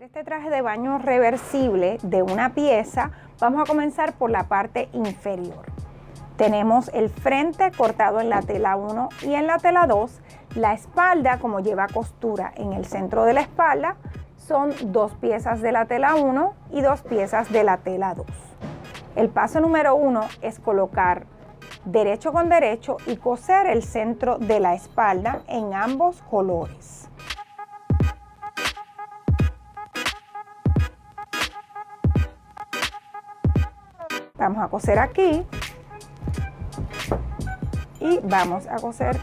Este traje de baño reversible de una pieza, vamos a comenzar por la parte inferior. Tenemos el frente cortado en la tela 1 y en la tela 2. La espalda, como lleva costura en el centro de la espalda, son 2 piezas de la tela 1 y 2 piezas de la tela 2. El paso número 1 es colocar derecho con derecho y coser el centro de la espalda en ambos colores. Vamos a coser aquí y vamos a coser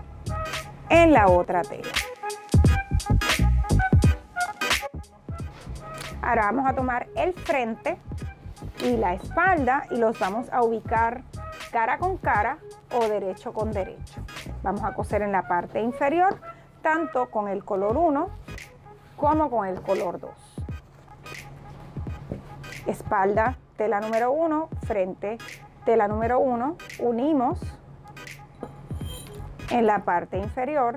en la otra tela. Ahora vamos a tomar el frente y la espalda y los vamos a ubicar cara con cara o derecho con derecho. Vamos a coser en la parte inferior tanto con el color 1 como con el color 2. Espalda, tela número 1, frente, tela número 1, unimos en la parte inferior.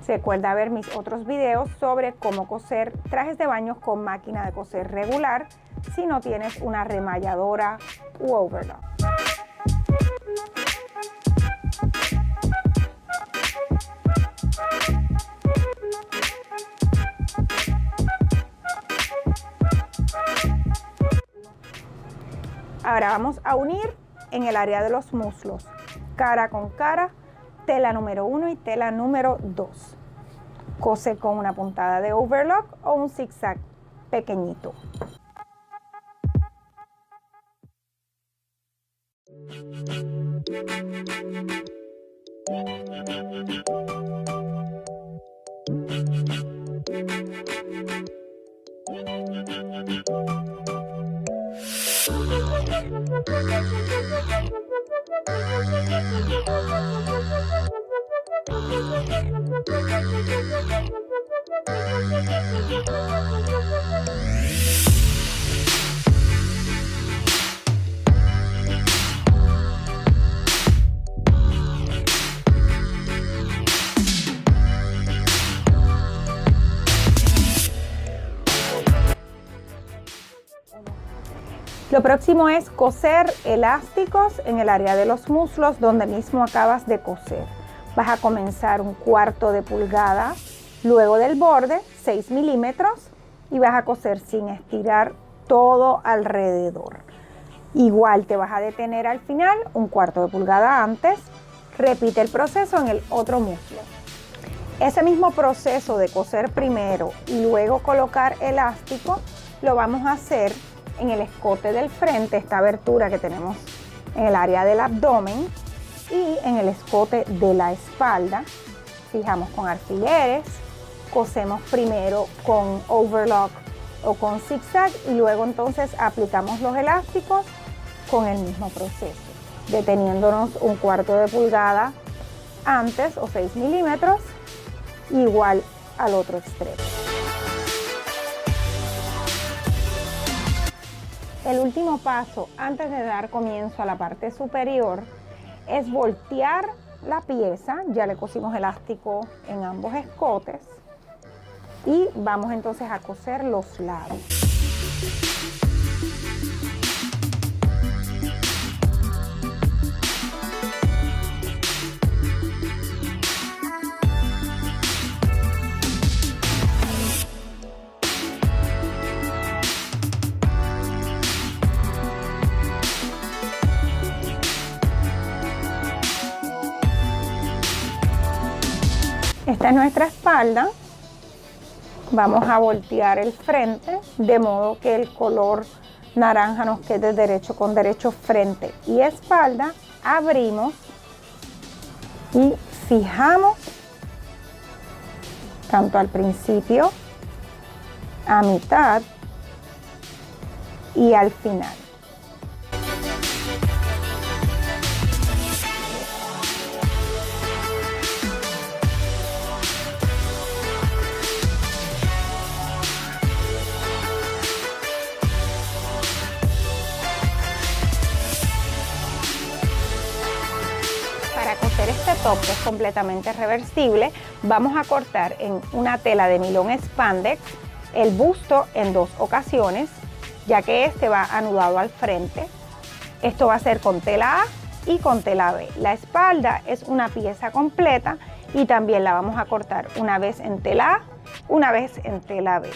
Recuerda ver mis otros videos sobre cómo coser trajes de baño con máquina de coser regular si no tienes una remalladora u overlock. Ahora vamos a unir en el área de los muslos, cara con cara, tela número 1 y tela número 2. Cose con una puntada de overlock o un zigzag pequeñito. Lo próximo es coser elásticos en el área de los muslos donde mismo acabas de coser. Vas a comenzar 1/4 de pulgada, luego del borde 6 milímetros y vas a coser sin estirar todo alrededor. Igual te vas a detener al final 1/4 de pulgada antes. Repite el proceso en el otro muslo. Ese mismo proceso de coser primero y luego colocar elástico lo vamos a hacer en el escote del frente, esta abertura que tenemos en el área del abdomen, y en el escote de la espalda. Fijamos con alfileres, cosemos primero con overlock o con zigzag y luego entonces aplicamos los elásticos con el mismo proceso, deteniéndonos 1/4 de pulgada antes o 6 milímetros, igual al otro extremo. El último paso antes de dar comienzo a la parte superior es voltear la pieza. Ya le cosimos elástico en ambos escotes y vamos entonces a coser los lados. Esta es nuestra espalda. Vamos a voltear el frente de modo que el color naranja nos quede derecho con derecho, frente y espalda. Abrimos y fijamos tanto al principio, a mitad y al final. Para coser este top que es completamente reversible, vamos a cortar en una tela de nylon spandex el busto en 2 ocasiones, ya que este va anudado al frente. Esto va a ser con tela A y con tela B. La espalda es una pieza completa y también la vamos a cortar una vez en tela A, una vez en tela B.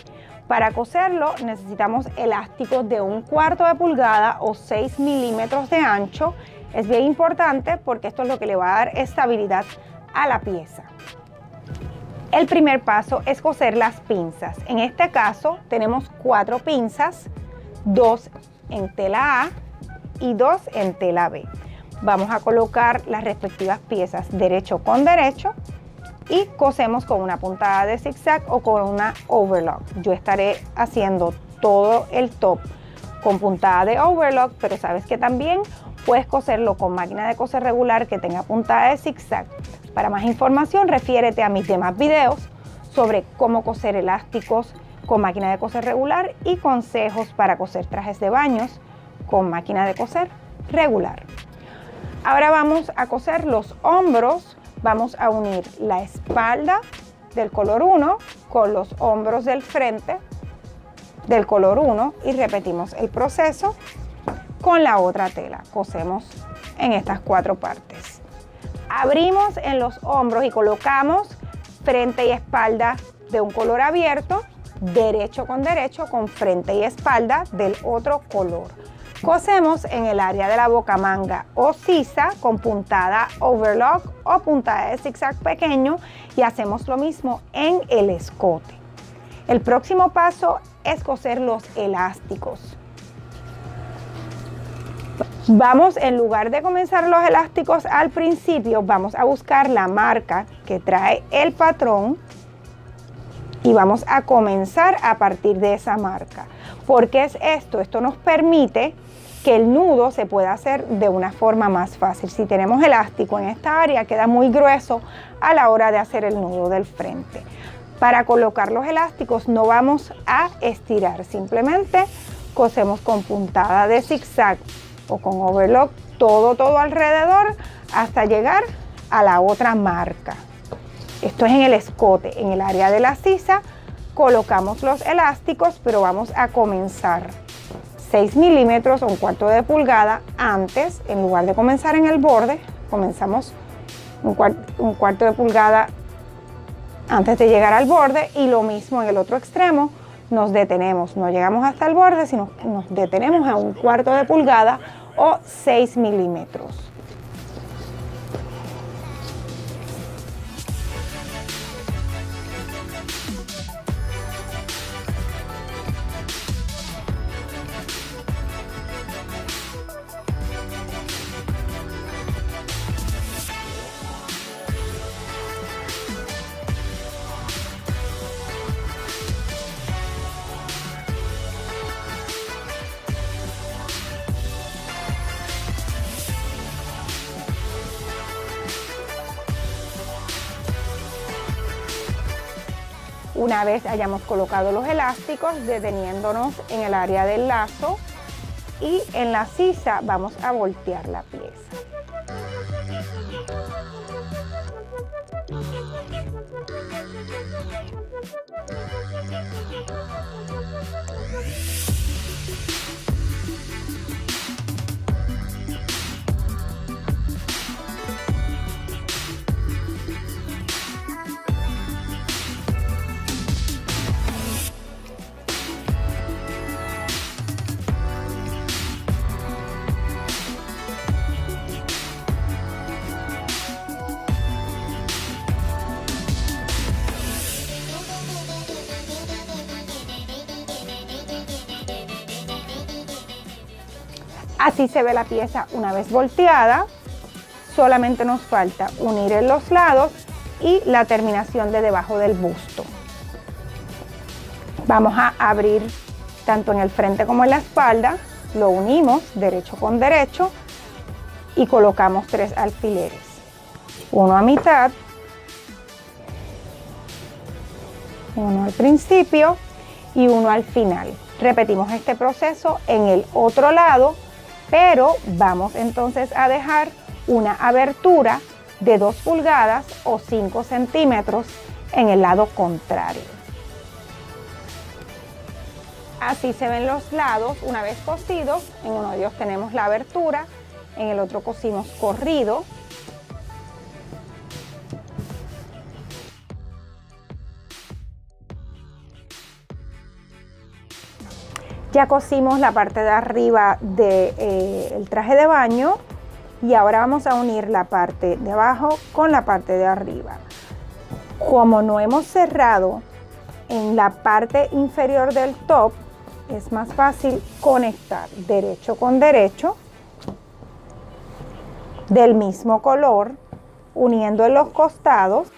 Para coserlo necesitamos elásticos de 1/4 de pulgada o 6 milímetros de ancho. Es bien importante porque esto es lo que le va a dar estabilidad a la pieza. El primer paso es coser las pinzas. En este caso tenemos 4 pinzas, 2 en tela A y 2 en tela B. Vamos a colocar las respectivas piezas derecho con derecho y cosemos con una puntada de zigzag o con una overlock. Yo estaré haciendo todo el top con puntada de overlock, pero sabes que también puedes coserlo con máquina de coser regular que tenga puntada de zigzag. Para más información, refiérete a mis demás videos sobre cómo coser elásticos con máquina de coser regular y consejos para coser trajes de baños con máquina de coser regular. Ahora vamos a coser los hombros. Vamos a unir la espalda del color 1 con los hombros del frente del color 1 y repetimos el proceso con la otra tela. Cosemos en estas 4 partes. Abrimos en los hombros y colocamos frente y espalda de un color abierto, derecho con frente y espalda del otro color. Cosemos en el área de la bocamanga o sisa con puntada overlock o puntada de zigzag pequeño y hacemos lo mismo en el escote. El próximo paso es coser los elásticos. Vamos, en lugar de comenzar los elásticos al principio, vamos a buscar la marca que trae el patrón y vamos a comenzar a partir de esa marca. ¿Por qué es esto? Esto nos permite que el nudo se pueda hacer de una forma más fácil. Si tenemos elástico en esta área, queda muy grueso a la hora de hacer el nudo del frente. Para colocar los elásticos no vamos a estirar, simplemente cosemos con puntada de zigzag o con overlock todo alrededor hasta llegar a la otra marca. Esto es en el escote. En el área de la sisa colocamos los elásticos, pero vamos a comenzar 6 milímetros o 1/4 de pulgada antes. En lugar de comenzar en el borde, comenzamos un cuarto de pulgada antes de llegar al borde, y lo mismo en el otro extremo. Nos detenemos, no llegamos hasta el borde, sino nos detenemos a 1/4 de pulgada o 6 milímetros. Una vez hayamos colocado los elásticos, deteniéndonos en el área del lazo y en la sisa vamos a voltear la pieza. Así se ve la pieza una vez volteada. Solamente nos falta unir en los lados y la terminación de debajo del busto. Vamos a abrir tanto en el frente como en la espalda. Lo unimos derecho con derecho y colocamos 3 alfileres. Uno a mitad, uno al principio y uno al final. Repetimos este proceso en el otro lado, pero vamos entonces a dejar una abertura de 2 pulgadas o 5 centímetros en el lado contrario. Así se ven los lados una vez cosidos. En uno de ellos tenemos la abertura, en el otro cosimos corrido. Ya cosimos la parte de arriba del traje de baño y ahora vamos a unir la parte de abajo con la parte de arriba. Como no hemos cerrado en la parte inferior del top, es más fácil conectar derecho con derecho del mismo color, uniendo en los costados.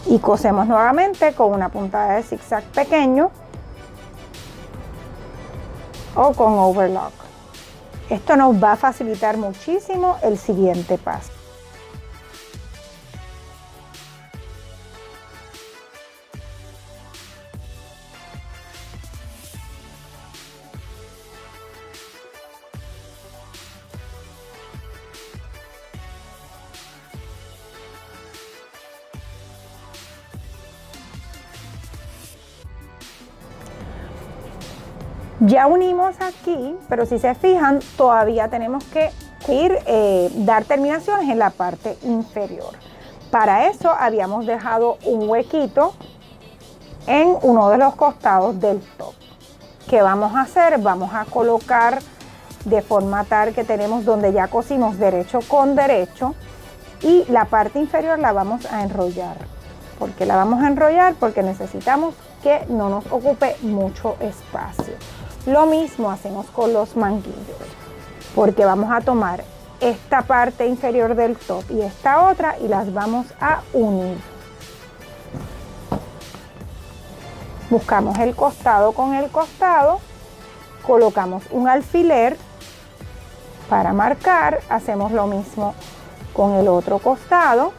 Y cosemos nuevamente con una puntada de zigzag pequeño o con overlock. Esto nos va a facilitar muchísimo el siguiente paso. Ya unimos aquí, pero si se fijan, todavía tenemos que dar terminaciones en la parte inferior. Para eso habíamos dejado un huequito en uno de los costados del top. ¿Qué vamos a hacer? Vamos a colocar de forma tal que tenemos donde ya cosimos derecho con derecho y la parte inferior la vamos a enrollar. ¿Por qué la vamos a enrollar? Porque necesitamos que no nos ocupe mucho espacio. Lo mismo hacemos con los manguillos, porque vamos a tomar esta parte inferior del top y esta otra y las vamos a unir. Buscamos el costado con el costado, colocamos un alfiler para marcar, hacemos lo mismo con el otro costado.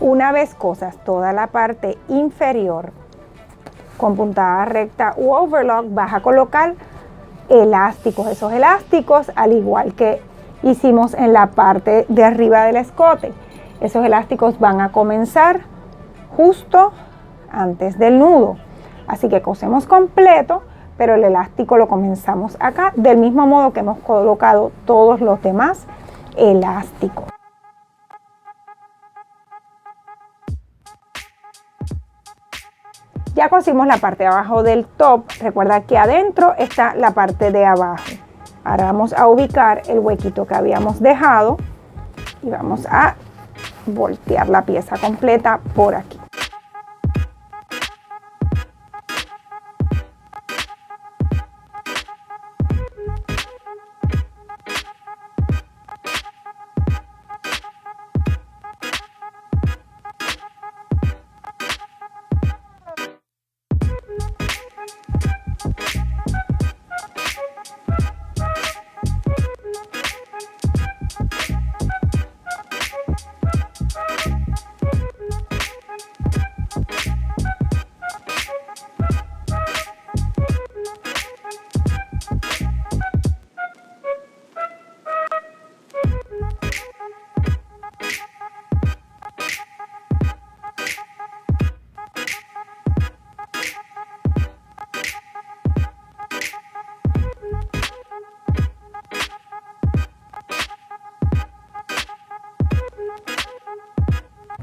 Una vez cosas toda la parte inferior con puntada recta u overlock, vas a colocar elásticos. Esos elásticos, al igual que hicimos en la parte de arriba del escote, esos elásticos van a comenzar justo antes del nudo. Así que cosemos completo, pero el elástico lo comenzamos acá, del mismo modo que hemos colocado todos los demás elásticos. Ya cosimos la parte de abajo del top. Recuerda que adentro está la parte de abajo. Ahora vamos a ubicar el huequito que habíamos dejado y vamos a voltear la pieza completa por aquí.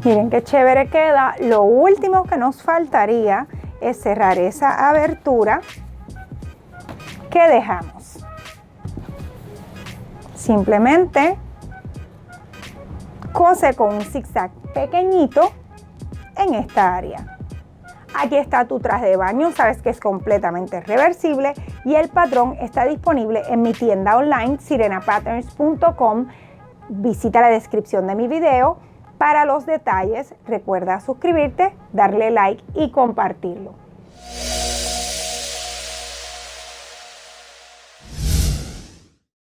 Miren qué chévere queda. Lo último que nos faltaría es cerrar esa abertura que dejamos. Simplemente cose con un zigzag pequeñito en esta área. Aquí está tu traje de baño, sabes que es completamente reversible y el patrón está disponible en mi tienda online sirenapatterns.com. Visita la descripción de mi video para los detalles. Recuerda suscribirte, darle like y compartirlo.